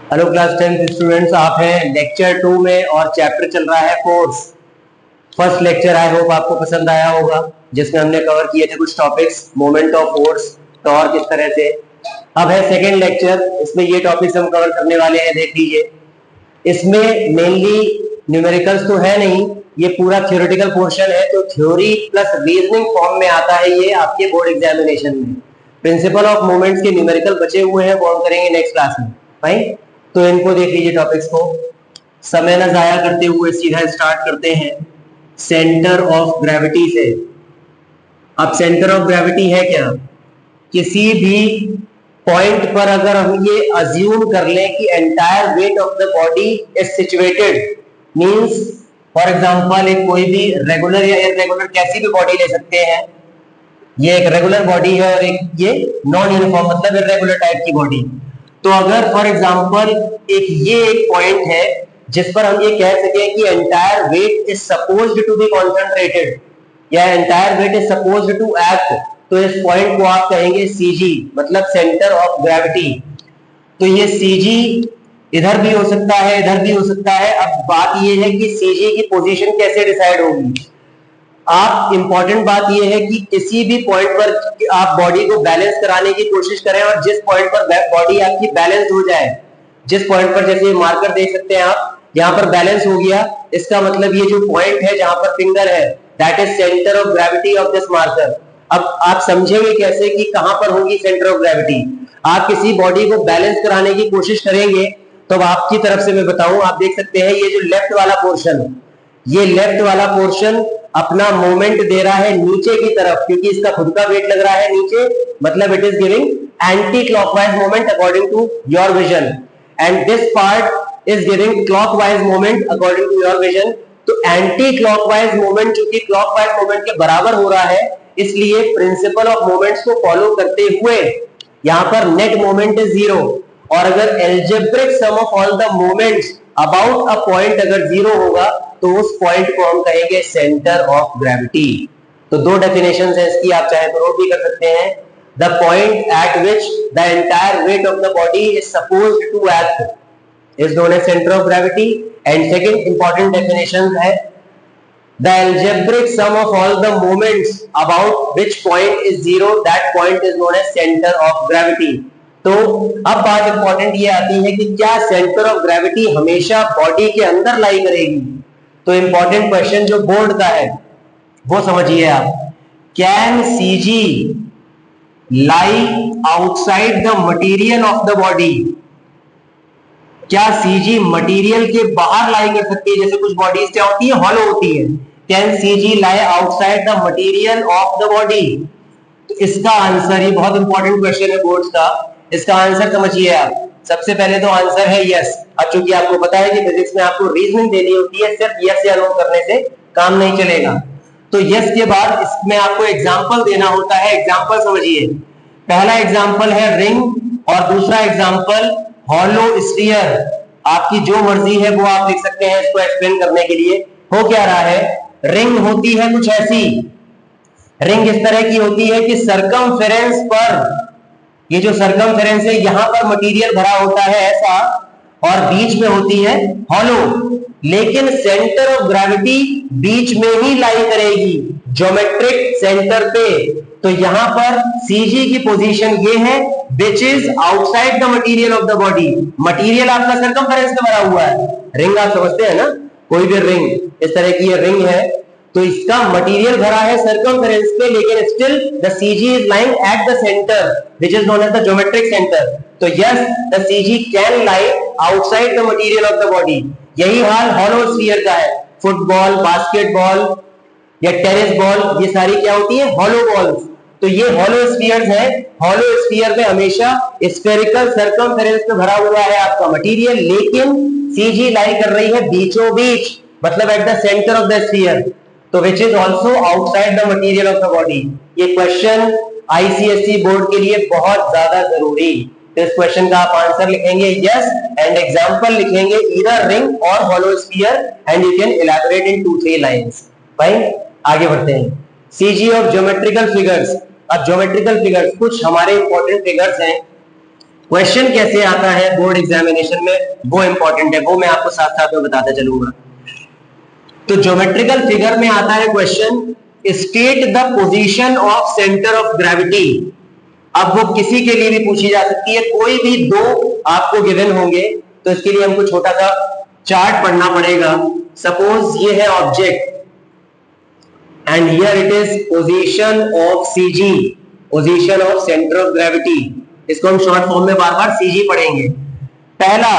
Hello class 10th students, आप हैं lecture 2 में और चैप्टर चल रहा है force. First lecture I hope आपको पसंद आया होगा, जिसमें हमने कवर किए थे कुछ topics, moment of force, torque, किस तरह से। अब है सेकंड लेक्चर, इसमें ये टॉपिक्स हम कवर करने वाले हैं। देख लीजिए, इसमें मेनली न्यूमेरिकल्स तो है नहीं, ये पूरा थ्योरेटिकल पोर्शन है, तो थ्योरी प्लस रीजनिंग फॉर्म में आता है ये आपके बोर्ड एग्जामिनेशन में। प्रिंसिपल ऑफ मोमेंट्स के न्यूमेरिकल बचे हुए हैं, वो हम करेंगे नेक्स्ट क्लास में। फाइन, तो इनको देख लीजिए टॉपिक्स को। समय न जाया करते हुए सीधा स्टार्ट करते हैं सेंटर ऑफ ग्रेविटी से। अब सेंटर ऑफ ग्रेविटी है क्या? किसी भी पॉइंट पर अगर हम ये अज्यूम कर लें कि entire weight of the body is situated, means for example एक कोई भी रेगुलर या इररेगुलर कैसी भी बॉडी ले सकते हैं। ये एक रेगुलर बॉडी है और एक ये नॉन यूनिफॉर्म मतलब इररेगुलर टाइप की बॉडी। तो अगर फॉर एग्जांपल एक पॉइंट है जिस पर हम ये कह सकें कि entire weight is supposed to be concentrated या entire weight is supposed to act, तो इस पॉइंट को आप कहेंगे सीजी, मतलब सेंटर ऑफ ग्रेविटी। तो ये सीजी इधर भी हो सकता है, इधर भी हो सकता है। अब बात ये है कि सीजी की पोजीशन कैसे डिसाइड होगी। आप इंपॉर्टेंट बात यह है कि किसी भी पॉइंट पर आप बॉडी को बैलेंस कराने की कोशिश करें और जिस पॉइंट पर बॉडी आपकी बैलेंस हो जाए, जिस पॉइंट पर, जैसे मार्कर देख सकते हैं आप, यहाँ पर बैलेंस हो गया, इसका मतलब ये जो पॉइंट है जहां पर फिंगर है, that is centre of gravity of this marker. अब आप समझेंगे कैसे कि कहां पर होगी सेंटर ऑफ ग्रेविटी। आप किसी बॉडी को बैलेंस कराने की कोशिश करेंगे तो आपकी तरफ से मैं बताऊं, आप देख सकते हैं ये जो लेफ्ट वाला पोर्शन, ये लेफ्ट वाला पोर्शन अपना मोमेंट दे रहा है नीचे की तरफ, क्योंकि इसका खुद का वेट लग रहा है नीचे, मतलब it is giving anti clockwise moment according to your vision, and this part is giving clockwise moment according to your vision. तो एंटी क्लॉकवाइज मोमेंट चूंकि क्लॉकवाइज मोमेंट के बराबर हो रहा है, इसलिए प्रिंसिपल ऑफ मोमेंट्स को फॉलो करते हुए यहां पर नेट मोमेंट इज जीरो। और अगर algebraic sum of all the moments about a point अगर जीरो होगा तो उस पॉइंट को हम कहेंगे सेंटर ऑफ ग्रेविटी। तो दो डेफिनेशन है इसकी, आप चाहे तो नोट भी कर सकते हैं। The point at which the entire weight of the body is supposed to act is known as centre of gravity. And second important definition है the algebraic sum of all the moments about which point is zero, that point is known as center of gravity। तो अब बात important ये आती है कि क्या centre of gravity हमेशा बॉडी के अंदर लाई करेगी। तो इंपॉर्टेंट क्वेश्चन जो बोर्ड का है वो समझिए आप, can CG lie outside the material of the body. क्या सीजी मटेरियल के बाहर लाई कर सकती है? जैसे कुछ बॉडीज क्या होती है, हॉलो होती है। Can CG lie outside the material of the body? इसका आंसर, ये बहुत इंपॉर्टेंट क्वेश्चन है बोर्ड्स का, इसका आंसर समझिए आप। सबसे पहले तो आंसर है यस। अब चूंकि आपको पता है कि फिजिक्स में आपको रीजनिंग देनी होती है, सिर्फ यस या नो करने से काम नहीं चलेगा। तो यस के बाद इसमें आपको एग्जाम्पल देना होता है। एग्जाम्पल समझिए, पहला एग्जाम्पल है रिंग और दूसरा एग्जाम्पल हॉलो स्फीयर। आपकी जो मर्जी है वो आप लिख सकते हैं इसको एक्सप्लेन करने के लिए। हो क्या रहा है, रिंग होती है कुछ ऐसी, रिंग इस तरह की होती है कि सरकमफेरेंस पर, ये जो सरकमफेरेंस है यहां पर मटेरियल भरा होता है ऐसा, और बीच में होती है हॉलो, लेकिन सेंटर ऑफ ग्रेविटी बीच में ही लाई करेगी, ज्योमेट्रिक सेंटर पे। तो यहां पर सीजी की पोजीशन ये है which is outside the material of the body. Material आपका सरकमफेरेंस में भरा हुआ है। रिंग आप समझते हैं ना, कोई भी रिंग इस तरह की ये रिंग है, तो इसका मटेरियल भरा है सरकमफेरेंस पे, लेकिन still the CG is lying at the centre which is known as the geometric centre. तो yes, the CG can lie outside the material of the body. यही हाल हॉलो स्फीयर का है। फुटबॉल, बास्केटबॉल या tennis ball, ये सारी क्या होती है, हॉलो बॉल्स। तो ये हॉलो स्फीयर्स है। हॉलो स्फीयर में हमेशा स्फेरिकल सरकमफेरेंस में भरा हुआ है आपका मटेरियल, लेकिन सीजी लाई कर रही है बीचों बीच, मतलब at the centre of the sphere, तो which is also outside the material of the body. ये क्वेश्चन आईसीएसई बोर्ड के लिए बहुत ज्यादा जरूरी। तो इस क्वेश्चन का आप आंसर लिखेंगे यस एंड एग्जांपल लिखेंगे ईदर रिंग और hollow sphere and you can elaborate in 2-3 lines. Fine, आगे बढ़ते हैं। CG of geometrical figures. अब ज्योमेट्रिकल फिगर्स, कुछ हमारे इंपॉर्टेंट फिगर्स हैं क्वेश्चन कैसे आता है बोर्ड एग्जामिनेशन में, वो इंपॉर्टेंट है, वो मैं आपको साथ साथ में बताता चलूंगा। तो ज्योमेट्रिकल फिगर में आता है question, state the position of centre of gravity. अब वो किसी के लिए भी पूछी जा सकती है, कोई भी दो आपको गिवन होंगे, तो इसके लिए हमको छोटा सा चार्ट पढ़ना पड़ेगा। सपोज ये है object and here it is position of CG, position of centre of gravity. इसको हम शॉर्ट फॉर्म में बार बार सीजी पढ़ेंगे। पहला,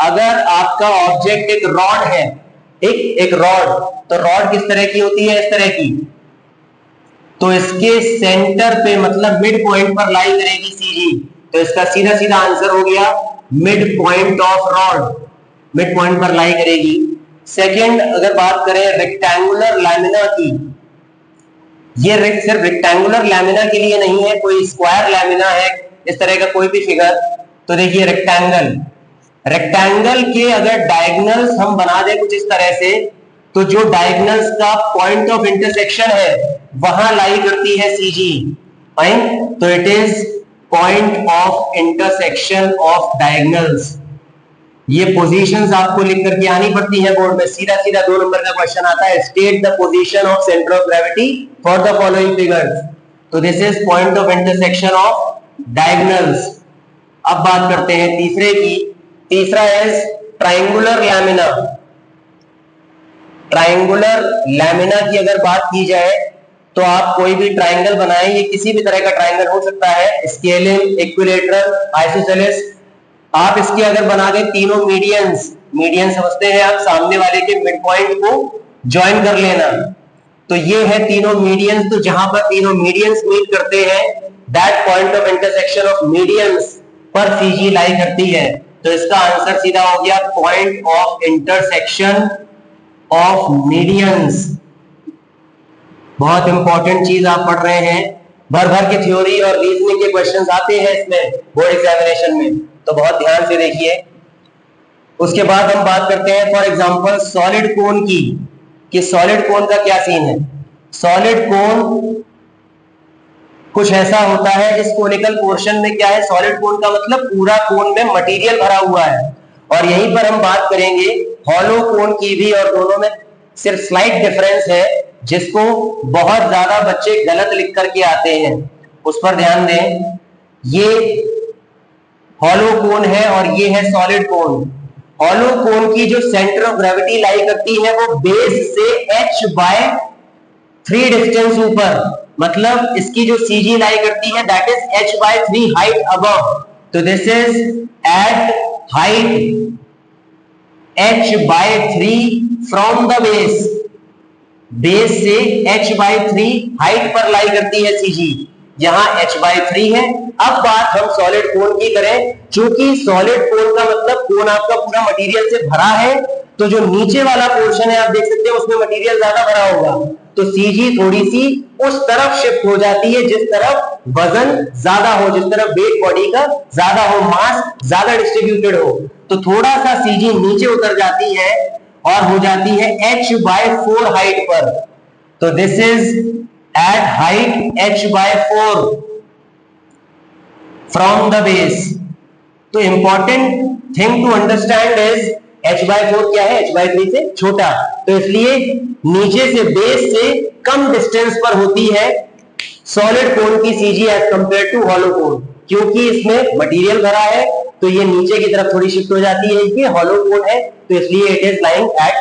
अगर आपका ऑब्जेक्ट एक रॉड है, एक रॉड, तो रॉड किस तरह की होती है, इस तरह की, तो इसके सेंटर पे मतलब मिड पॉइंट पर लाई करेगी सीजी, तो इसका सीधा सीधा आंसर हो गया mid point of rod, mid point पर लाई करेगी। सेकंड, अगर बात करें रेक्टेंगुलर लैमिना की, ये सिर्फ रेक्टेंगुलर लैमिना के लिए नहीं है, कोई स्क्वायर लैमिना है, इस तरह का कोई भी फिगर, तो देखिए रेक्टेंगल, रेक्टेंगल के अगर डायगोनल्स हम बना दें कुछ इस तरह से, तो जो डायगोनल्स का पॉइंट ऑफ इंटरसेक्शन है वहां लाई करती है सीजी, फाइन। तो it is point of intersection of diagonals. ये पोजीशंस आपको लिख करके आनी पड़ती है बोर्ड में, सीधा सीधा 2 नंबर का क्वेश्चन आता है, state the position of centre of gravity for the following figures. तो this is point of intersection of diagonals. अब बात करते हैं तीसरे की, तीसरा है ट्रायंगुलर लैमिना। ट्रायंगुलर लैमिना की अगर बात की जाए तो आप कोई भी ट्रायंगल बनाएं, ये किसी भी तरह का ट्रायंगल हो सकता है, स्केलिन, इक्विलेटरल, आइसोसेलेस। आप इसके अगर बना दें तीनों मीडियंस, मीडियन समझते हैं आप, सामने वाले के मिड पॉइंट को ज्वाइन कर लेना, तो ये है तीनों मीडियंस। तो जहां पर तीनों मीडियंस मीट करते हैं, that point of intersection of medians पर सीजी लाई करती है। तो इसका आंसर सीधा हो गया point of intersection of medians. बहुत इंपॉर्टेंट चीज आप पढ़ रहे हैं, भर भर के थ्योरी और रीजनिंग के क्वेश्चंस आते हैं इसमें बोर्ड एग्जामिनेशन में, तो बहुत ध्यान से देखिए। उसके बाद हम बात करते हैं फॉर एग्जांपल सॉलिड कोन की, कि सॉलिड कोन का क्या सीन है। सॉलिड कोन कुछ ऐसा होता है, इस कोनिकल पोर्शन में क्या है, सॉलिड कोन का मतलब पूरा कोन में मटेरियल भरा हुआ है। और यहीं पर हम बात करेंगे हॉलो कोन की भी, और दोनों में सिर्फ स्लाइट डिफरेंस है, जिसको बहुत ज्यादा बच्चे गलत लिख करके आते हैं, उस पर ध्यान दें। ये हॉलो कोन है और ये है सॉलिड कोन। हॉलो कोन की जो सेंटर ऑफ ग्रेविटी लाई करती है वो बेस से h/3 डिस्टेंस ऊपर, मतलब इसकी जो सीजी लाई करती है that is h/3 height above. तो this is at height h/3 from the base, base से h/3 हाइट पर लाई करती है सीजी, यहां h/3 है। अब बात हम सॉलिड कोन की करें, चूंकि सॉलिड कोन का मतलब कोन आपका पूरा मटेरियल से भरा है, तो जो नीचे वाला पोर्शन है आप देख सकते हैं उसमें मटेरियल ज्यादा भरा होगा, तो सीजी थोड़ी सी उस तरफ शिफ्ट हो जाती है जिस तरफ वजन ज्यादा हो, जिस तरफ वेट बॉडी का ज्यादा हो, मास ज्यादा डिस्ट्रीब्यूटेड हो, तो थोड़ा सा सीजी नीचे उतर जाती है और हो जाती है h/4 हाइट पर। तो this is at height h/4 from the base. तो important thing to understand is h/4 क्या है, h/3 से छोटा, तो इसलिए नीचे से बेस से कम डिस्टेंस पर होती है सॉलिड कोन की CG as compare to hollow cone. क्योंकि इसमें मटेरियल भरा है तो ये नीचे की तरफ थोड़ी शिफ्ट हो जाती है, ये हॉलो कोन है, तो इसलिए it is lying eight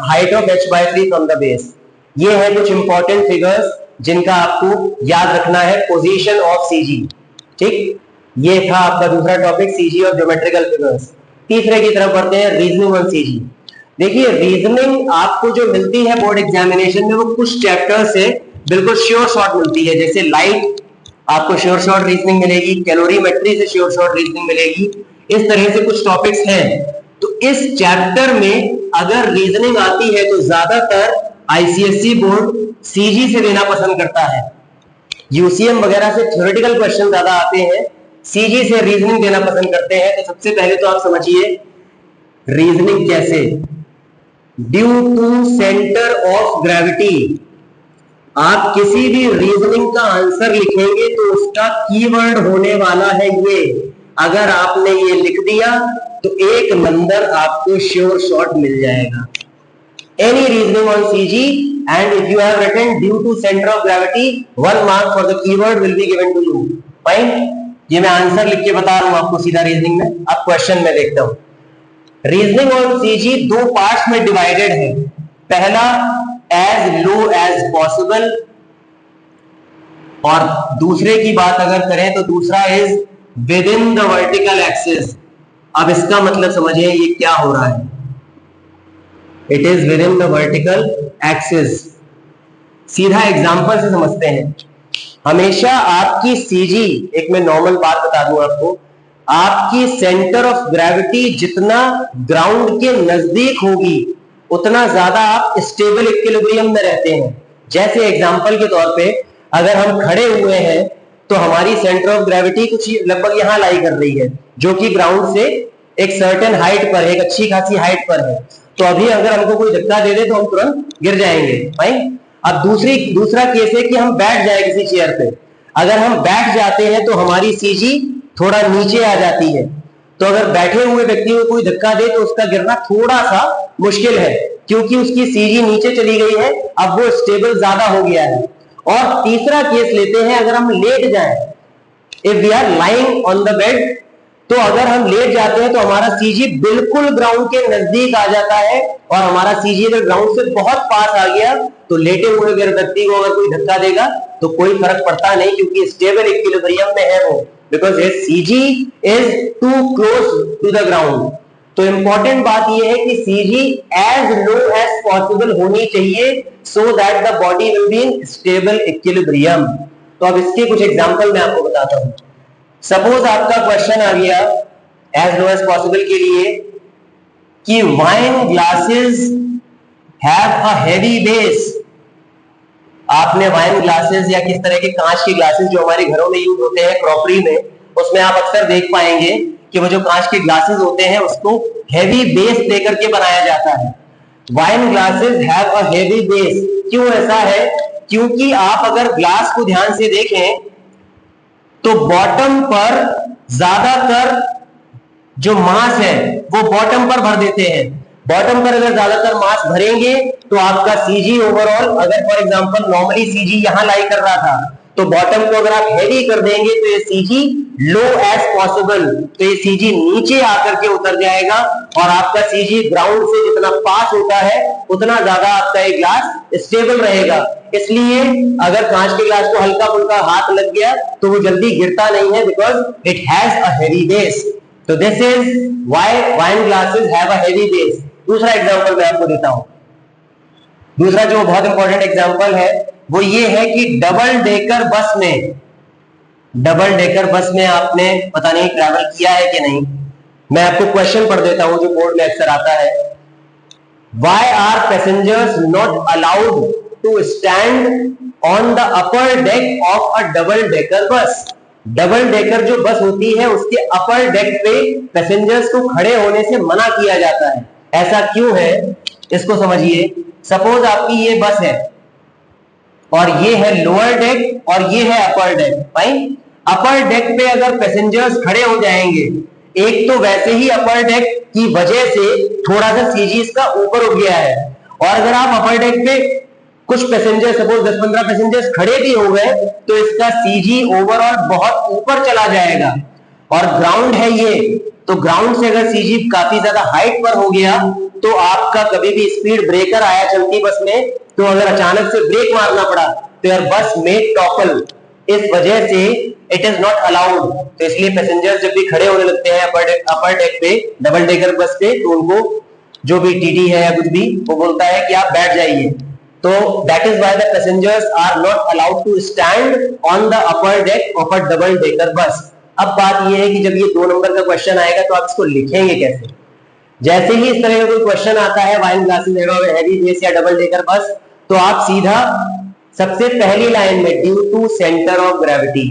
height of h/3 from the base. ये है कुछ इंपॉर्टेंट फिगर्स जिनका आपको याद रखना है, पोजीशन ऑफ सीजी। ठीक, ये था आपका दूसरा टॉपिक, सीजी और ज्योमेट्रिकल फिगर्स। तीसरे की तरफ बढ़ते हैं, रीजनिंग ऑन सीजी। देखिए रीजनिंग आपको जो मिलती है बोर्ड एग्जामिनेशन में वो कुछ चैप्टर से बिल्कुल श्योर शॉर्ट मिलती है, जैसे लाइट आपको श्योर शॉर्ट रीजनिंग मिलेगी, कैलोरीमेट्री से श्योर शॉर्ट रीजनिंग मिलेगी, इस तरह से कुछ टॉपिक्स हैं। तो इस चैप्टर में अगर रीजनिंग आती है तो ज्यादातर आईसीएसई बोर्ड सीजी से देना पसंद करता है, यूसीएम वगैरह से थ्योरेटिकल क्वेश्चन ज्यादा आते हैं, सीजी से रीजनिंग देना पसंद करते हैं। तो सबसे पहले तो आप समझिए रीजनिंग कैसे, due to centre of gravity. आप किसी भी रीजनिंग का आंसर लिखेंगे तो उसका कीवर्ड होने वाला है ये अगर आपने ये लिख दिया तो 1 नंबर आपको श्योर शॉट मिल जाएगा। Any reasoning on CG and if you have written due to center of gravity, 1 mark for the keyword will be given to you. Fine? ये मैं आंसर लिख के बता रहा हूं आपको सीधा रीजनिंग में। अब क्वेश्चन में देखता हूं। रीजनिंग ऑन CG 2 पार्ट्स में डिवाइडेड है। पहला as low as possible और दूसरे की बात अगर करें तो दूसरा is within the vertical axis। अब इसका मतलब समझिए ये क्या हो रहा है। It is within the vertical axis। सीधा एग्जांपल से समझते हैं। हमेशा आपकी सीजी, एक मैं नॉर्मल बात बता दूं आपको, आपकी सेंटर ऑफ ग्रेविटी जितना ग्राउंड के नजदीक होगी उतना ज्यादा आप स्टेबल इक्विलिब्रियम में रहते हैं। जैसे एग्जांपल के तौर पे अगर हम खड़े हुए हैं तो हमारी सेंटर ऑफ ग्रेविटी कुछ लगभग यहां लाई कर रही है, जो कि ग्राउंड से एक सर्टेन हाइट पर है, एक अच्छी खासी हाइट पर है। तो अभी अगर हमको कोई धक्का दे दे तो हम तुरंत गिर जाएंगे। फाइन। अब दूसरा केस है कि हम बैठ जाए किसी चेयर पे। अगर हम बैठ जाते हैं तो हमारी सीजी थोड़ा नीचे आ जाती है। तो अगर बैठे हुए व्यक्ति को कोई धक्का दे तो उसका गिरना थोड़ा सा मुश्किल है, क्योंकि उसकी सीजी नीचे चली गई है, अब वो स्टेबल ज्यादा हो गया है। और तीसरा केस लेते हैं, अगर हम लेट जाएं, if we are lying on the bed, तो अगर हम लेट जाते हैं तो हमारा सीजी बिल्कुल ग्राउंड के नजदीक आ जाता है, और हमारा सीजी अगर ग्राउंड से बहुत पास आ गया तो लेटे हुए व्यक्ति को अगर कोई धक्का देगा तो कोई फर्क पड़ता नहीं, क्योंकि स्टेबल इक्विलिब्रियम में है वो, because his CG is too close to the ground. तो इंपॉर्टेंट बात यह है कि CG as low as possible होनी चाहिए, so that the body will be in stable equilibrium. तो अब इसके कुछ एग्जांपल मैं आपको बताता हूं। सपोज आपका क्वेश्चन आ गया एज लो एज पॉसिबल के लिए कि wine glasses have a heavy base. आपने वाइन ग्लासेस या किस तरह के कांच के ग्लासेस जो हमारे घरों में यूज होते हैं क्रॉकरी में, उसमें आप अक्सर देख पाएंगे कि वो जो कांच के ग्लासेस होते हैं उसको हेवी बेस देकर के बनाया जाता है। Wine glasses have a heavy base. क्यों ऐसा है? क्योंकि आप अगर ग्लास को ध्यान से देखें तो बॉटम पर ज्यादातर जो मास है वो बॉटम पर भर देते हैं। बॉटम पर अगर ज्यादातर मास भरेंगे तो आपका सीजी ओवरऑल, अगर फॉर एग्जांपल नॉर्मली सीजी यहां लाई कर रहा था, तो बॉटम को अगर आप हेवी कर देंगे तो ये सीजी लो एज पॉसिबल, तो ये सीजी नीचे आकर के उतर जाएगा, और आपका सीजी ग्राउंड से जितना पास होता है उतना ज्यादा आपका ये ग्लास स्टेबल रहेगा। इसलिए अगर कांच के ग्लास को हल्का फुल्का हाथ लग गया तो वो जल्दी गिरता नहीं है, because it has a heavy base. तो this is why wine glasses have a heavy base. दूसरा एग्जांपल मैं आपको देता हूं। दूसरा जो बहुत इंपॉर्टेंट एग्जांपल है वो ये है कि डबल डेकर बस में आपने पता नहीं ट्रैवल किया है कि नहीं। मैं आपको क्वेश्चन पढ़ देता हूं जो बोर्ड में अक्सर आता है। Why are passengers not allowed to stand on the upper deck of a double decker bus. Double decker जो बस होती है उसके अपर डेक पे पैसेंजर्स को खड़े होने से मना किया जाता है। ऐसा क्यों है इसको समझिए। सपोज आपकी ये बस है और ये है लोअर डेक और ये है अपर डेक। फाइन। अपर डेक पे अगर पैसेंजर्स खड़े हो जाएंगे, एक तो वैसे ही अपर डेक की वजह से थोड़ा सा सीजी इसका ऊपर हो गया है, और अगर आप अपर डेक पे कुछ पैसेंजर सपोज 10-15 पैसेंजर्स खड़े भी हो गए तो इसका सीजी ओवरऑल बहुत ऊपर चला जाएगा। और ग्राउंड है ये, तो ग्राउंड से अगर सीजी काफी ज्यादा हाइट पर हो गया तो आपका कभी भी स्पीड ब्रेकर आया चलती बस में, तो अगर अचानक से ब्रेक मारना पड़ा तो यार बस में टॉपल। इस वजह से इट इज नॉट अलाउड। तो इसलिए पैसेंजर्स जब भी खड़े होने लगते हैं अपर डेक पे डबल डेकर बस पे, तो उनको जो भी टीटी है या कुछ भी वो बोलता है कि आप बैठ जाइए। तो that is why the passengers are not allowed to stand on the upper deck of a double decker bus. अब बात यह है कि जब ये 2 नंबर का क्वेश्चन आएगा तो आप इसको लिखेंगे कैसे। जैसे ही इस तरह का कोई क्वेश्चन आता है वाइन ग्लासेस हैवी बेस या डबल डेकर बस, तो आप सीधा सबसे पहली लाइन में due to centre of gravity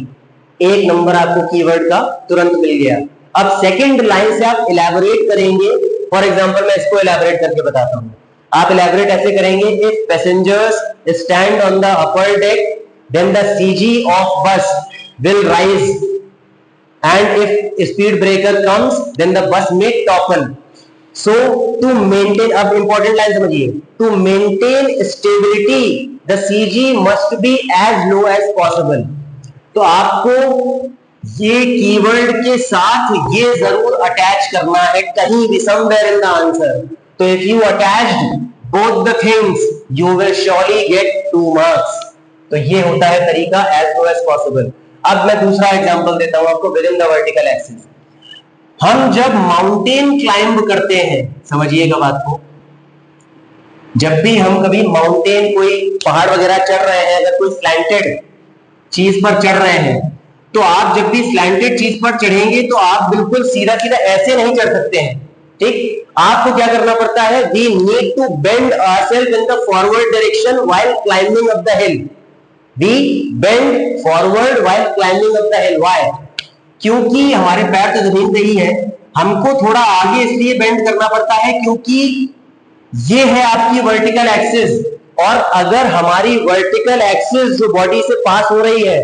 1 number आपको कीवर्ड का तुरंत मिल गया। अब सेकंड लाइन से आप इलैबोरेट करेंगे। फॉर एग्जांपल मैं इसको इलैबोरेट करके बताता हूं। आप इलैबोरेट ऐसे करेंगे, if passengers stand on the upper deck then the CG of bus will rise and if speed breaker comes then the bus may topple. So to maintain, अब important line समझिए, to maintain stability the CG must be as low as possible. तो आपको ये keyword के साथ ये जरूर attach करना है कहीं भी, somewhere in the answer. तो if you attached both the things you will surely get 2 marks. तो ये होता है तरीका as low as possible. अब मैं दूसरा एग्जांपल देता हूं आपको with in the vertical axis. हम जब माउंटेन क्लाइंब करते हैं, समझिएगा बात को, जब भी हम कभी माउंटेन कोई पहाड़ वगैरह चढ़ रहे हैं, अगर कोई स्लैंटेड चीज पर चढ़ रहे हैं, तो आप जब भी स्लैंटेड चीज पर चढ़ेंगे तो आप बिल्कुल सीधा सीधा ऐसे नहीं चढ़ सकते हैं. ठीक, आपको क्या करना पड़ता है, we need to bend ourselves in the forward direction while climbing up the hill. We bend forward while climbing up the hill. Why? क्योंकि हमारे पैर तो जमीन पे ही है, हमको थोड़ा आगे इसलिए बेंड करना पड़ता है क्योंकि ये है आपकी वर्टिकल एक्सिस, और अगर हमारी वर्टिकल एक्सिस जो बॉडी से पास हो रही है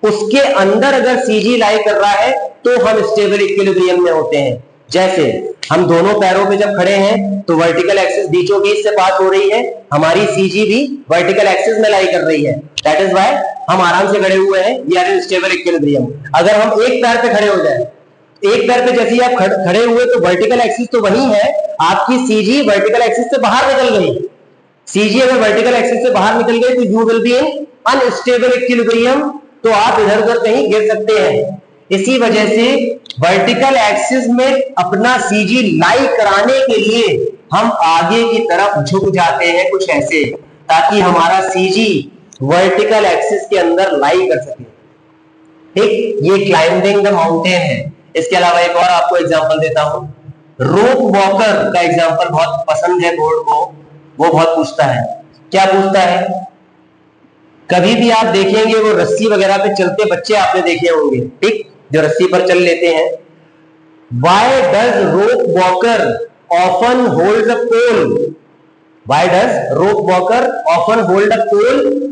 उसके अंदर अगर सीजी लाई कर रहा है तो हम स्टेबल इक्विलिब्रियम में होते हैं. जैसे हम दोनों पैरों पे जब खड़े हैं तो वर्टिकल एक्सिस बीचों बीच से पास हो रही है, हमारी सीजी भी वर्टिकल एक्सिस में लाई कर रही है. दैट इज व्हाई हम आराम से खड़े हुए हैं, we are in stable equilibrium. अगर हम एक पैर पे खड़े हो जाए, एक पैर पे जैसे ही आप खड़े हुए तो वर्टिकल एक्सिस तो वही है, आपकी सीजी वर्टिकल एक्सिस से बाहर निकल गई. सीजी अगर वर्टिकल एक्सिस से बाहर निकल गई तो you will be in unstable equilibrium, तो आप इधर उधर कहीं गिर सकते हैं. इसी वजह से वर्टिकल एक्सिस में अपना सीजी लाई कराने के लिए हम आगे की तरफ झुक जाते हैं कुछ ऐसे, ताकि हमारा सीजी वर्टिकल एक्सिस के अंदर लाई कर सके. ठीक, ये क्लाइंबिंग द माउंटेन है. इसके अलावा एक और आपको एग्जांपल देता हूं. रोप वॉकर का एग्जांपल बहुत पसंद है बोर्ड को, वो बहुत पूछता है. क्या पूछता है, कभी भी आप देखेंगे वो रस्सी वगैरह पे चलते बच्चे आपने देखे होंगे, ठीक, जो रस्सी पर चल लेते हैं. Why does rope walker often hold a pole? Why does rope walker often hold a pole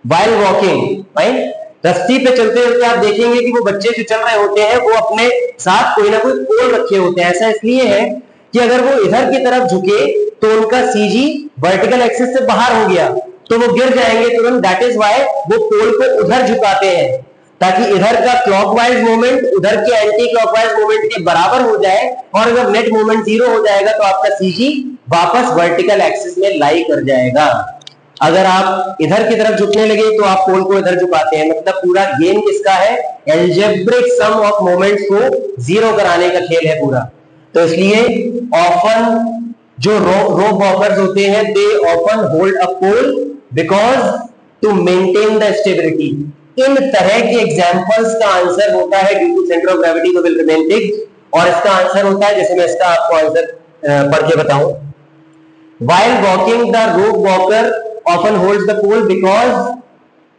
while walking? Right, रस्सी पे चलते हुए आप देखेंगे कि वो बच्चे जो चल रहे होते हैं वो अपने साथ कोई ना कोई पोल रखे होते हैं. ऐसा इसलिए है कि अगर वो इधर की तरफ झुके तो उनका सीजी वर्टिकल एक्सिस से बाहर हो गया तो वो गिर जाएंगे तुरंत. दैट इज व्हाई वो पोल को उधर झुकाते हैं, ताकि इधर का क्लॉकवाइज मूवमेंट उधर के एंटी क्लॉकवाइज मूवमेंट के बराबर हो जाए, और अगर नेट मूवमेंट 0 हो जाएगा तो आपका सीजी वापस वर्टिकल एक्सिस में लाई कर जाएगा. अगर आप इधर की तरफ झुकने लगे तो आप पोल को इधर झुकाते हैं. मतलब पूरा गेम किसका है, एल्जेब्रिक सम ऑफ मोमेंट्स को 0 कराने का खेल है पूरा. तो इसलिए ऑफन जो रोप वॉकर्स होते हैं, they often hold a pole because to maintain the stability. इन तरह के एग्जांपल्स का आंसर होता है due to centre of gravity को विल रिमेन फिक्स्ड, और इसका आंसर होता है, जैसे मैं इसका आपको आंसर पढ़ के बताऊं, while walking the rope walker often holds the pole because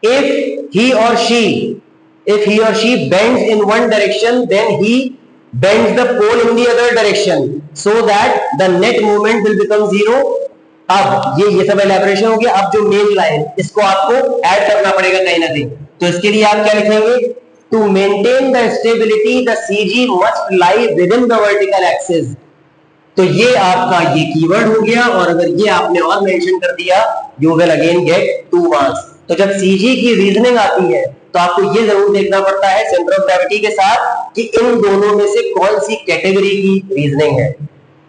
if he or she bends in one direction then he bends the pole in the other direction so that the net movement will become 0. अब ये सब एलैबोरेशन हो गया. अब जो main line, इसको आपको add करना पड़ेगा कहीं ना कहीं. तो इसके लिए आप क्या लिखेंगे, to maintain the stability the CG must lie within the vertical axis. तो ये आपका ये कीवर्ड हो गया, और अगर ये आपने और मेंशन कर दिया you will again get 2 marks. तो जब सीजी की रीजनिंग आती है तो आपको ये जरूर देखना पड़ता है सेंटर ऑफ ग्रेविटी के साथ कि इन दोनों में से कौन सी कैटेगरी की रीजनिंग है.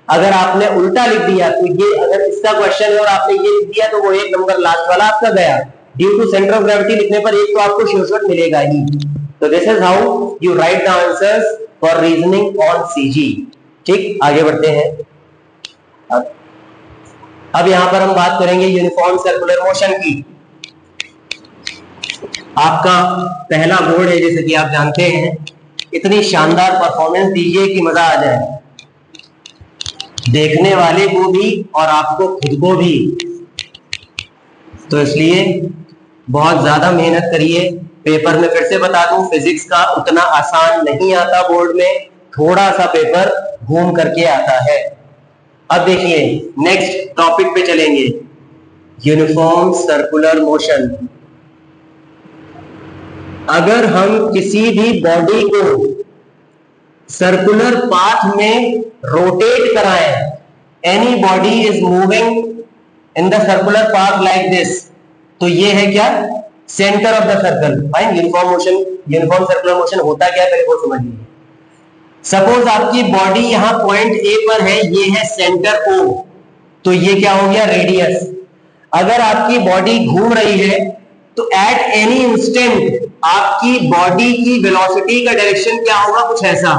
अगर आपने उल्टा लिख दिया तो ये, अगर इसका क्वेश्चन है और आपने ये लिख दिया तो वो 1 नंबर लास्ट वाला आपका गया. Due to centre of gravity लिखने पर 1 तो आपको श्योर मिलेगा ही. तो this is how you write the answers for reasoning on CG. ठीक, आगे बढ़ते हैं. अब यहां पर हम बात करेंगे यूनिफॉर्म सर्कुलर मोशन की. आपका पहला बोर्ड है, जैसे कि आप जानते हैं. इतनी शानदार परफॉर्मेंस दीजिए कि मजा आ जाए, देखने वाले को भी और आपको खुद को भी. तो इसलिए बहुत ज्यादा मेहनत करिए. पेपर में फिर से बता दूं, फिजिक्स का उतना आसान नहीं आता बोर्ड में, थोड़ा सा पेपर घूम करके आता है. अब देखिए नेक्स्ट टॉपिक पे चलेंगे, यूनिफॉर्म सर्कुलर मोशन. अगर हम किसी भी बॉडी को सर्कुलर पाथ में रोटेट कराएं, any body is moving in the circular path like this, तो ये है क्या, centre of the circle. Fine, uniform motion, uniform circular motion होता क्या है पहले वो समझ लीजिए। सपोज आपकी बॉडी यहां पॉइंट ए पर है, ये है सेंटर ओ, तो ये क्या हो गया, रेडियस। अगर आपकी बॉडी घूम रही है तो एट एनी इंस्टेंट आपकी बॉडी की वेलोसिटी का डायरेक्शन क्या होगा, कुछ ऐसा।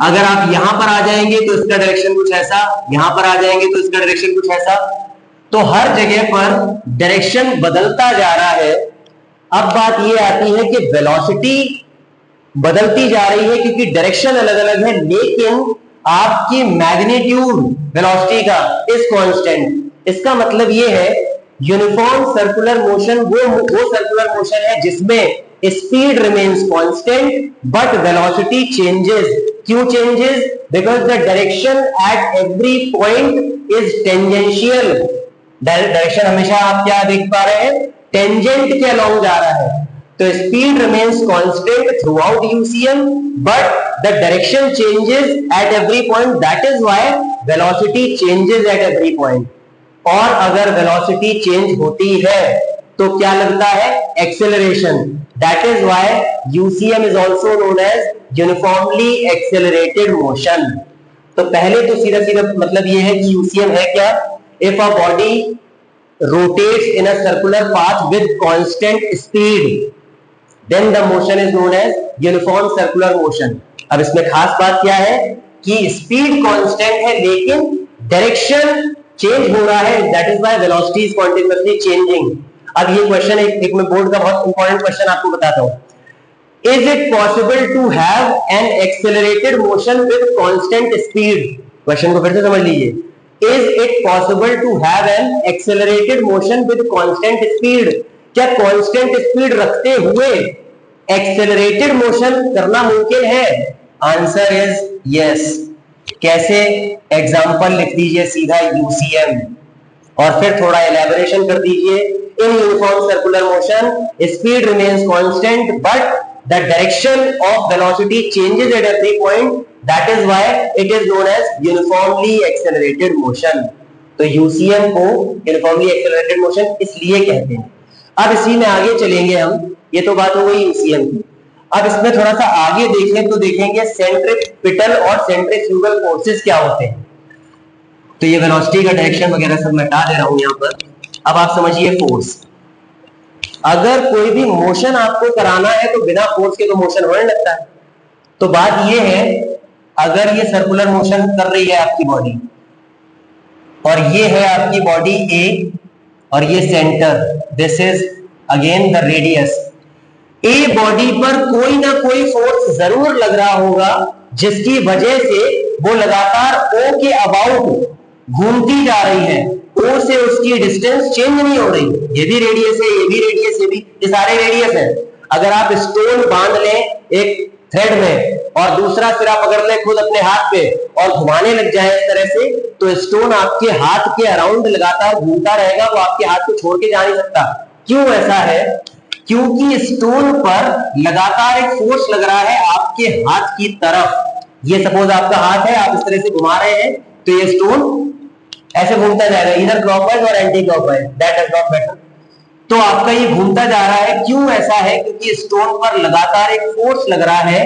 अगर आप यहां पर आ जाएंगे तो इसका डायरेक्शन कुछ ऐसा, यहां पर आ जाएंगे तो इसका डायरेक्शन कुछ ऐसा, तो हर जगह पर डायरेक्शन बदलता जा रहा है। अब बात ये आती है कि वेलोसिटी बदलती जा रही है क्योंकि डायरेक्शन अलग अलग है, लेकिन आपकी मैग्नीट्यूड वेलोसिटी का इज कांस्टेंट। इसका मतलब ये है यूनिफॉर्म सर्कुलर मोशन वो सर्कुलर मोशन है जिसमें speed remains constant but velocity changes. क्यों changes? Because the direction at every point is tangential. Direction हमेशा आप क्या देख पा रहे हैं, टेंजेंट के अलोंग जा रहा है। तो speed remains constant throughout UCM, but the direction changes at every point. That is why velocity changes at every point. और अगर velocity change होती है तो क्या लगता है, acceleration. That is why UCM is also known as uniformly accelerated motion. तो पहले तो सीधा सीधा मतलब ये है कि UCM है क्या, if a body rotates in a circular path with constant speed, then the motion is known as uniform circular motion. अब इसमें खास बात क्या है कि स्पीड कांस्टेंट है लेकिन डायरेक्शन चेंज हो रहा है, that is why velocity is continuously changing. अब ये क्वेश्चन एक मैं बोर्ड का बहुत इंपॉर्टेंट क्वेश्चन आपको बताता हूं। Is it possible to have an accelerated motion with constant speed? Question को फिर से समझ लीजिए। Is it possible to have an accelerated motion with constant speed? क्या कांस्टेंट स्पीड रखते हुए एक्सेलरेटेड मोशन करना मुमकिन है? Answer is yes. कैसे? एग्जांपल लिख दीजिए सीधा यूसीएम और फिर थोड़ा एलैबोरेशन कर दीजिए। In uniform circular motion speed remains constant but the direction of velocity changes at every point, that is why it is known as uniformly accelerated motion. तो यूसीएम को यूनिफॉर्मली एक्सेलरेटेड मोशन इसलिए कहते हैं। अब इसी में आगे चलेंगे हम, ये तो बात हो गई यूसीएम की। अब इसमें थोड़ा सा आगे देखें तो देखेंगे सेंट्रीपिटल और सेंट्रीफ्यूगल फोर्सेस क्या होते हैं। तो ये वेलोसिटी का डायरेक्शन वगैरह सब मैं हटा दे रहा हूं यहां पर। अब आप समझिए फोर्स। अगर कोई भी मोशन आपको कराना है तो बिना फोर्स के तो मोशन होने लगता है। तो बात ये है, अगर ये सर्कुलर मोशन कर रही है आपकी बॉडी और ये है आपकी बॉडी ए और ये centre, this is again the radius. A body पर कोई ना कोई फोर्स जरूर लग रहा होगा जिसकी वजह से वो लगातार ओ के अबाउट घूमती जा रही है। ओ से उसकी डिस्टेंस चेंज नहीं हो रही। ये भी रेडियस है, ये भी रेडियस, ये भी, ये सारे रेडियस है। अगर आप स्टोन बांध लें एक थ्रेड में और दूसरा सिरा पकड़ ले खुद अपने हाथ पे और घुमाने लग जाए इस तरह से, तो स्टोन आपके हाथ के अराउंड लगातार घूमता रहेगा, वो आपके हाथ को छोड़ के जा नहीं सकता। क्यों ऐसा है? क्योंकि स्टोन पर लगातार एक फोर्स लग रहा है आपके हाथ की तरफ। ये सपोज आपका हाथ है, आप इस तरह से घुमा रहे हैं तो ये स्टोन ऐसे घूमता जाएगा, इधर क्लॉकवाइज और anti clockwise, that does not matter. तो आपका ये घूमता जा रहा है। क्यों ऐसा है? क्योंकि स्टोन पर लगातार एक फोर्स लग रहा है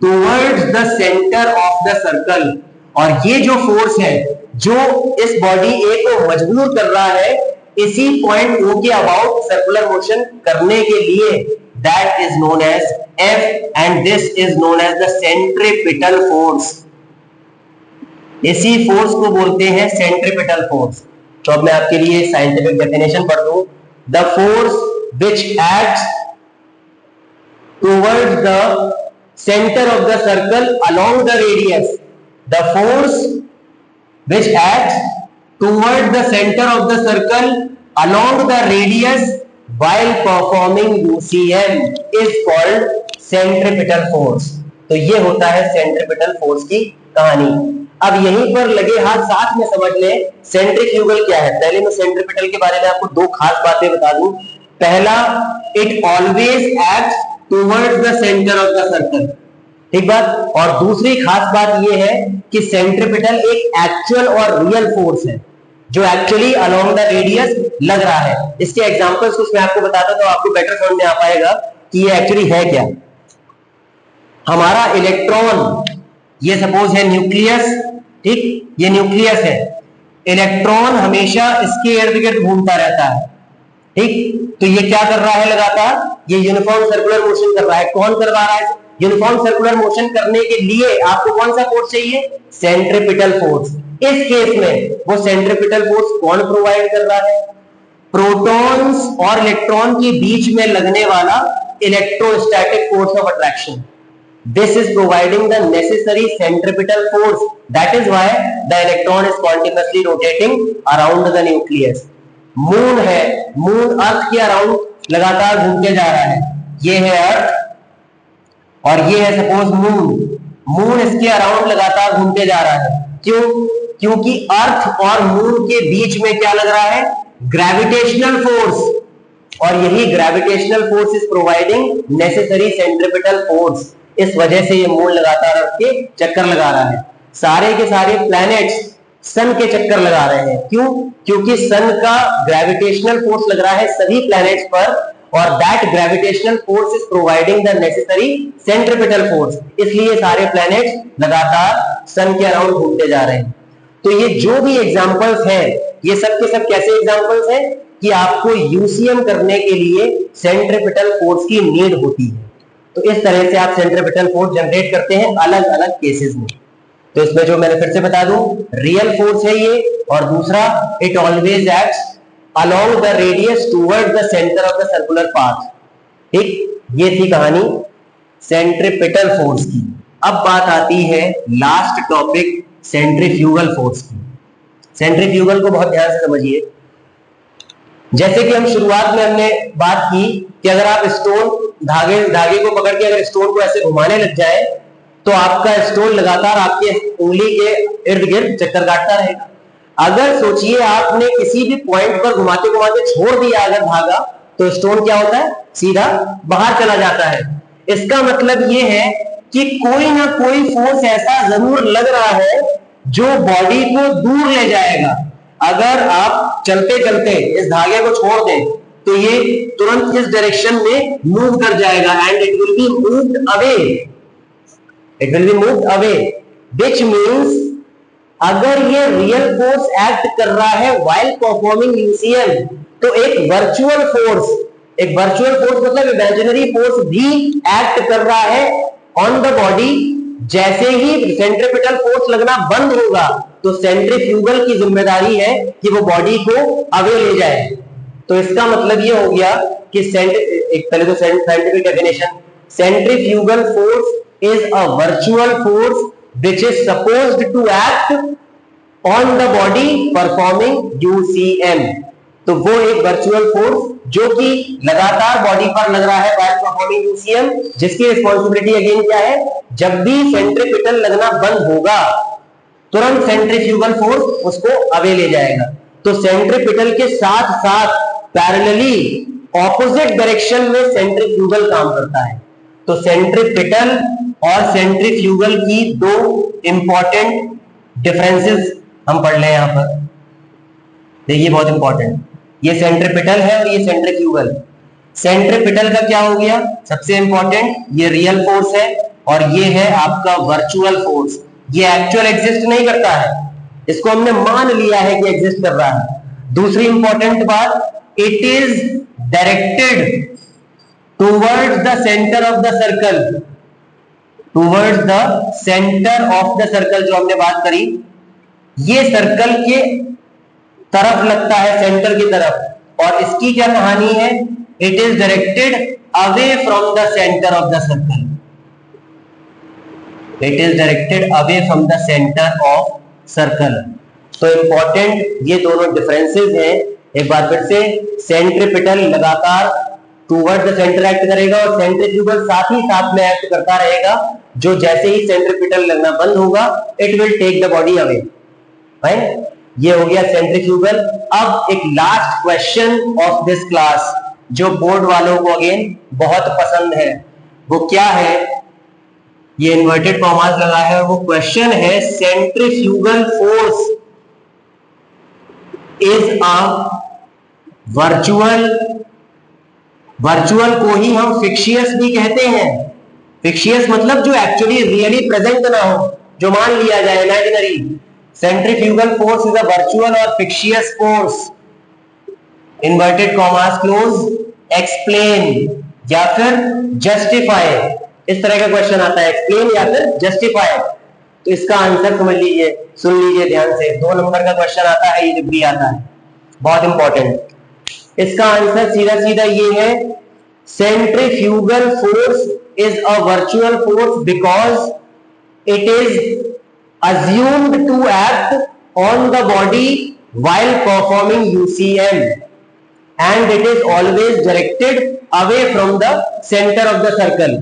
towards the centre of the circle. और ये जो फोर्स है जो इस बॉडी ए को मजबूर कर रहा है इसी पॉइंट ओ के अबाउट सर्कुलर मोशन करने के लिए, that is known as F and this is known as the centripetal force. इसी फोर्स को बोलते हैं सेंट्रीपिटल फोर्स। तो अब मैं आपके लिए साइंटिफिक डेफिनेशन पढ़ दूं। The force which acts towards the center of the circle along the radius. The force which acts towards the center of the circle along the radius while performing UCM is called centripetal force. तो ये होता है centripetal force की कहानी। अब यहीं पर लगे हाथ साथ में समझ लें सेंट्रीफ्यूगल क्या है। पहले मैं सेंट्रीपिटल के बारे में आपको दो खास बातें बता दूं। पहला, it always acts towards the centre of the circle. ठीक बात। और दूसरी खास बात यह है कि सेंट्रिपिटल एक एक्चुअल और रियल फोर्स है जो एक्चुअली अलोंग द रेडियस लग रहा है। इसके एग्जांपल्स कुछ मैं आपको बताता तो आपको बेटर समझ में आ पाएगा कि ये एक्चुअली है क्या। हमारा इलेक्ट्रॉन, ये सपोज है न्यूक्लियस, ठीक, ये न्यूक्लियस है। इलेक्ट्रॉन हमेशा इसके इर्द गिर्द घूमता रहता है, ठीक। तो ये क्या कर रहा है लगातार, ये यूनिफॉर्म सर्कुलर मोशन कर रहा है। कौन करवा रहा है? यूनिफॉर्म सर्कुलर मोशन करने के लिए आपको कौन सा फोर्स चाहिए? Centripetal force. इस केस में वो सेंट्रिपिटल फोर्स कौन प्रोवाइड कर रहा है? प्रोटॉन्स और इलेक्ट्रॉन के बीच में लगने वाला electrostatic force of attraction. This is providing the necessary centripetal force. That is why the electron is continuously rotating around the nucleus. Moon है, मून अर्थ के अराउंड लगातार घूमते जा रहा है। ये है अर्थ और ये है सपोज मून। मून इसके अराउंड लगातार घूमते जा रहा है। क्यों? क्योंकि अर्थ और मून के बीच में क्या लग रहा है? Gravitational force. और यही gravitational force is providing necessary centripetal force. इस वजह से ये मून लगातार अर्थ के चक्कर लगा रहा है। सारे के सारे प्लैनेट्स सन के चक्कर लगा रहे हैं। क्यों? क्योंकि सन का ग्रेविटेशनल फोर्स लग रहा है सभी प्लैनेट्स पर और that gravitational force is providing the necessary centripetal force. इसलिए सारे प्लैनेट्स लगातार सन के अराउंड घूमते जा रहे हैं। तो ये जो भी एग्जांपल्स हैं, ये सब के सब कैसे एग्जांपल्स हैं कि आपको यूसीएम करने के लिए सेंट्रिपिटल फोर्स की नीड होती है। तो इस तरह से आप सेंट्रिपिटल फोर्स जनरेट करते हैं अलग अलग केसेस में। तो इसमें जो मैंने फिर से बता दूं, रियल फोर्स है ये, और दूसरा it always acts along the radius towards the centre of the circular path. ठीक, ये थी कहानी सेंट्रिपिटल फोर्स की। अब बात आती है लास्ट टॉपिक सेंट्रीफ्यूगल फोर्स की। सेंट्रीफ्यूगल को बहुत ध्यान से समझिए। जैसे कि हम शुरुआत में हमने बात की कि अगर आप स्टोन धागे को पकड़ के अगर स्टोन को ऐसे घुमाने लग जाए तो आपका स्टोन लगातार आपके उंगली के इर्द गिर्द चक्कर काटता रहेगा। अगर सोचिए आपने किसी भी पॉइंट पर घुमाते घुमाते छोड़ दिया अगर धागा, तो स्टोन क्या होता है? सीधा बाहर चला जाता है। इसका मतलब यह है कि कोई ना कोई फोर्स ऐसा जरूर लग रहा है जो बॉडी को दूर ले जाएगा। अगर आप चलते चलते इस धागे को छोड़ दें तो ये तुरंत इस डायरेक्शन में मूव कर जाएगा and it will be moved away. It will be moved away, which means अगर ये रियल फोर्स एक्ट कर रहा है व्हाइल परफॉर्मिंग यूसीएम, तो एक वर्चुअल फोर्स मतलब इमेजिनरी फोर्स भी एक्ट कर रहा है ऑन द बॉडी। जैसे ही सेंट्रिपिटल फोर्स लगना बंद होगा तो सेंट्रीफ्यूगल की जिम्मेदारी है कि वो बॉडी को अवे ले जाए। तो इसका मतलब ये हो गया कि एक पहले तो scientific definition, centrifugal force is a virtual force which is supposed to act on the body performing UCM. तो वो एक वर्चुअल फोर्स जो कि लगातार बॉडी पर लग रहा है व्हाइल परफॉर्मिंग यूसीएम, जिसकी रिस्पांसिबिलिटी अगेन क्या है? जब भी सेंट्रिपिटल लगना बंद होगा तुरंत सेंट्रीफ्यूगल फोर्स उसको अवे ले जाएगा। तो सेंट्रिपिटल के साथ साथ पैरेलली ऑपोजिट डायरेक्शन में सेंट्रीफ्यूगल काम करता है। तो सेंट्रिपिटल और सेंट्रीफ्यूगल की दो इंपॉर्टेंट डिफरेंसेस हम पढ़ लें यहां पर। देखिए बहुत इंपॉर्टेंट, ये सेंट्रिपिटल है और ये सेंट्रीफ्यूगल। सेंट्रिपिटल का क्या हो गया? सबसे इंपॉर्टेंट, ये रियल फोर्स है और ये है आपका वर्चुअल फोर्स। ये एक्चुअल एग्जिस्ट नहीं करता है, इसको हमने मान लिया है कि एग्जिस्ट कर रहा है। दूसरी इंपॉर्टेंट बात, it is directed towards the centre of the circle. Towards the centre of the circle जो हमने बात करी, ये सर्कल के तरफ लगता है, सेंटर की तरफ। और इसकी क्या कहानी है? It is directed away from the centre of the circle. It is directed away from the centre of circle. तो इंपॉर्टेंट ये दोनों डिफरेंसेस हैं। एक बार फिर से, सेंट्रिपिटल लगातार टुवर्ड द सेंटर एक्ट करेगा और सेंट्रीफ्यूगल साथ ही साथ में एक्ट करता रहेगा, जो जैसे ही सेंट्रिपिटल लगना बंद होगा it will take the body away. Right, ये हो गया सेंट्रीफ्यूगल। अब एक last question of this class जो बोर्ड वालों को अगेन बहुत पसंद है, वो क्या है ये इन्वर्टेड कॉमास लगा है और वो क्वेश्चन है centrifugal force is a virtual, virtual को ही हम फिक्शियस भी कहते हैं। फिक्शियस मतलब जो एक्चुअली रियली प्रेजेंट ना हो, जो मान लिया जाए imaginary. Centrifugal force is a virtual और fictitious force, inverted commas close, explain या फिर जस्टिफाई, इस तरह का क्वेश्चन आता है, एक्सप्लेन या फिर जस्टिफाई। तो इसका आंसर समझ लीजिए, सुन लीजिए ध्यान से, 2 नंबर का क्वेश्चन आता है, ये भी आता है, बहुत इंपॉर्टेंट। इसका आंसर सीधा सीधा ये है, centrifugal force is a virtual force because it is assumed to act on the body while performing UCM and it is always directed away from the center of the circle.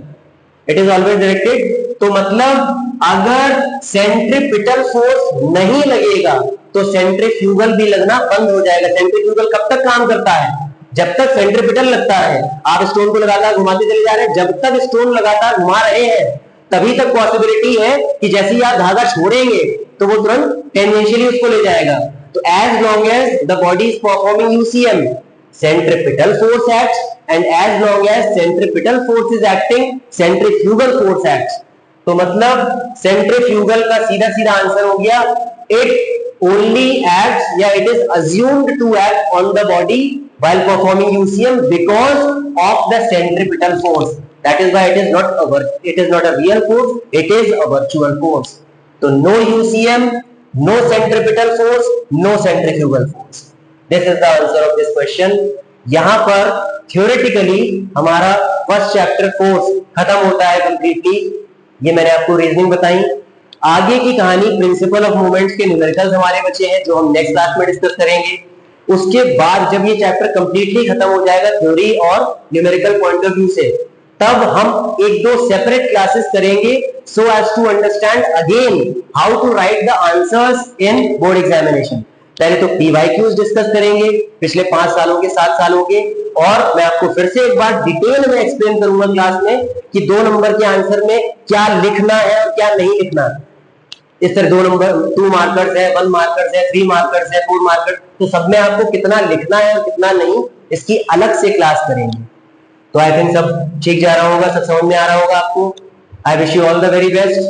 It is always directed, तो मतलब अगर centripetal force नहीं लगेगा तो centrifugal भी लगना बंद हो जाएगा। सेंट्रीफ्यूगल कब तक काम करता है? जब तक सेंट्रीपिटल लगता है। आप स्टोन को लगातार घुमाते चले जा रहे हैं, जब तक स्टोन लगातार घुमा रहे हैं तभी तक पॉसिबिलिटी है कि जैसे ही आप धागा छोड़ेंगे तो वो तुरंत टेंजेंशियली उसको ले जाएगा। तो as long as the body is performing UCM, centripetal force acts, and as long as centripetal force is acting, centrifugal force acts. तो मतलब centrifugal का सीधा सीधा आंसर हो गया, it only acts या it is assumed to act on the body while performing UCM because of the centripetal force. That is why it is not a real force, it is a virtual force. So no UCM, no centripetal force, no centrifugal force. This is the answer of this question. यहां पर theoretically हमारा first chapter force खत्म होता है completely. ये मैंने आपको reasoning बताई। आगे की कहानी प्रिंसिपल ऑफ मूवमेंट्स के न्यूमेरिकल्स हमारे बचे हैं जो हम नेक्स्ट क्लास में डिस्कस करेंगे। उसके बाद जब ये चैप्टर कंप्लीटली खत्म हो जाएगा थ्योरी और न्यूमेरिकल पॉइंट ऑफ व्यू से, तब हम एक दो सेपरेट क्लासेस करेंगे so as to understand again how to write the answers in board examination. पहले तो पीवाईक्यूज डिस्कस करेंगे पिछले 5 सालों के 7 सालों के, और मैं आपको फिर से एक बार डिटेल में एक्सप्लेन करूंगा क्लास में कि 2 नंबर के आंसर में क्या लिखना है और क्या नहीं लिखना। इस तरह 2 नंबर 2 मार्कर्स है, 1 मार्कर्स है, 3 मार्कर्स है, 4 मार्कर्स, तो सब में आपको कितना लिखना है और कितना नहीं, इसकी अलग से क्लास करेंगे। तो आई थिंक सब ठीक जा रहा होगा, सब समझ में आ रहा होगा आपको। I wish you all the very best.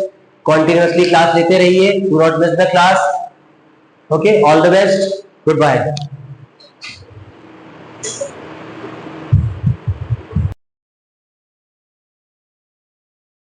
Continuously class लेते रहिए, do not miss the class. Okay, all the best, good bye.